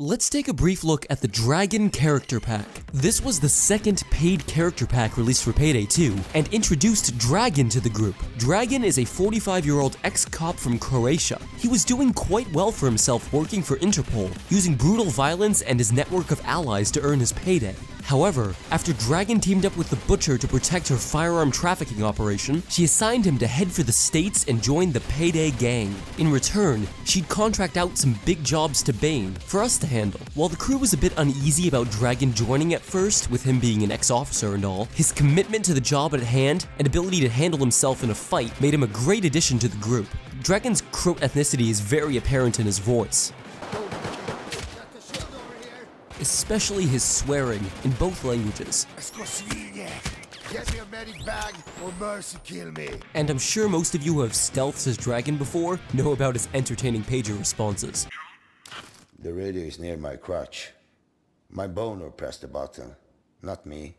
Let's take a brief look at the Dragan Character Pack. This was the second paid character pack released for Payday 2, and introduced Dragan to the group. Dragan is a 45-year-old ex-cop from Croatia. He was doing quite well for himself working for Interpol, using brutal violence and his network of allies to earn his payday. However, after Dragan teamed up with the Butcher to protect her firearm trafficking operation, she assigned him to head for the States and join the Payday gang. In return, she'd contract out some big jobs to Bane for us to handle. While the crew was a bit uneasy about Dragan joining at first, with him being an ex-officer and all, his commitment to the job at hand and ability to handle himself in a fight made him a great addition to the group. Dragan's Croat ethnicity is very apparent in his voice, especially his swearing in both languages. Get me a medic bag or mercy kill me. And I'm sure most of you who have stealthed as Dragan before know about his entertaining pager responses. The radio is near my crotch. My boner pressed the button, not me.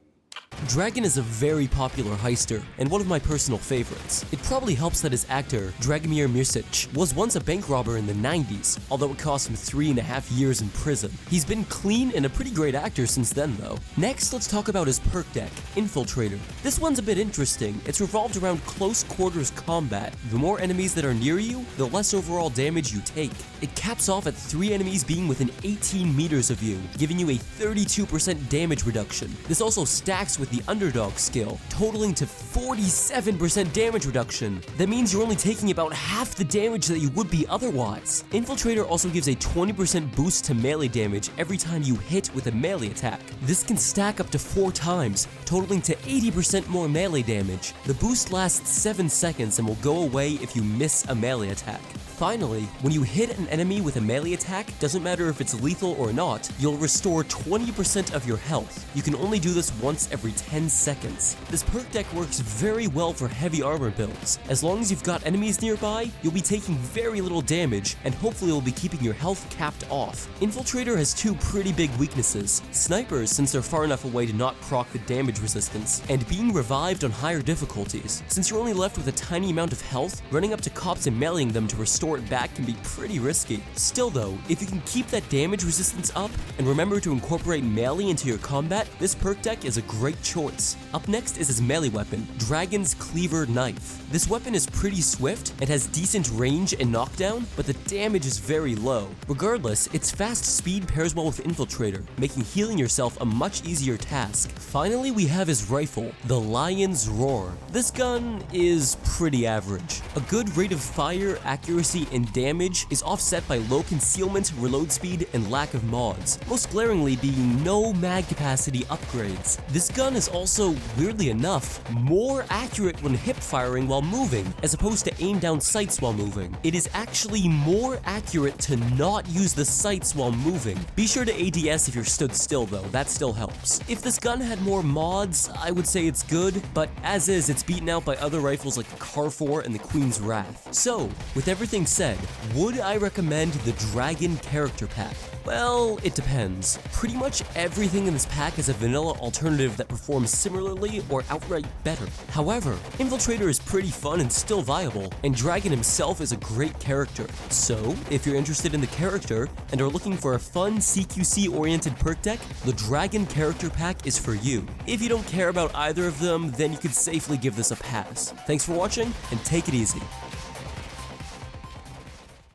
Dragan is a very popular heister, and one of my personal favorites. It probably helps that his actor, Dragomir Mirsic, was once a bank robber in the 90s, although it cost him 3.5 years in prison. He's been clean and a pretty great actor since then though. Next, let's talk about his perk deck, Infiltrator. This one's a bit interesting. It's revolved around close quarters combat. The more enemies that are near you, the less overall damage you take. It caps off at 3 enemies being within 18 meters of you, giving you a 32% damage reduction. This also stacks with the underdog skill, totaling to 47% damage reduction. That means you're only taking about half the damage that you would be otherwise. Infiltrator also gives a 20% boost to melee damage every time you hit with a melee attack. This can stack up to 4 times, totaling to 80% more melee damage. The boost lasts 7 seconds and will go away if you miss a melee attack. Finally, when you hit an enemy with a melee attack, doesn't matter if it's lethal or not, you'll restore 20% of your health. You can only do this once every 10 seconds. This perk deck works very well for heavy armor builds. As long as you've got enemies nearby, you'll be taking very little damage, and hopefully you'll be keeping your health capped off. Infiltrator has 2 pretty big weaknesses: snipers, since they're far enough away to not proc the damage resistance, and being revived on higher difficulties. Since you're only left with a tiny amount of health, running up to cops and meleeing them to restore it back can be pretty risky. Still though, if you can keep that damage resistance up and remember to incorporate melee into your combat, this perk deck is a great choice. Up next is his melee weapon, Dragan's Cleaver knife. This weapon is pretty swift and has decent range and knockdown, but the damage is very low. Regardless, its fast speed pairs well with Infiltrator, making healing yourself a much easier task. Finally, we have his rifle, the Lion's Roar. This gun is pretty average. A good rate of fire, accuracy, and damage is offset by low concealment, reload speed, and lack of mods, most glaringly being no mag capacity upgrades. This gun is also, weirdly enough, more accurate when hip firing while moving, as opposed to aim down sights while moving. It is actually more accurate to not use the sights while moving. Be sure to ADS if you're stood still though, that still helps. If this gun had more mods, I would say it's good, but as is, it's beaten out by other rifles like the Car 4 and the Queen's Wrath. So, with everything said, would I recommend the Dragan Character Pack? Well, it depends. Pretty much everything in this pack is a vanilla alternative that performs similarly or outright better. However, Infiltrator is pretty fun and still viable, and Dragan himself is a great character. So, if you're interested in the character and are looking for a fun CQC-oriented perk deck, the Dragan Character Pack is for you. If you don't care about either of them, then you could safely give this a pass. Thanks for watching, and take it easy.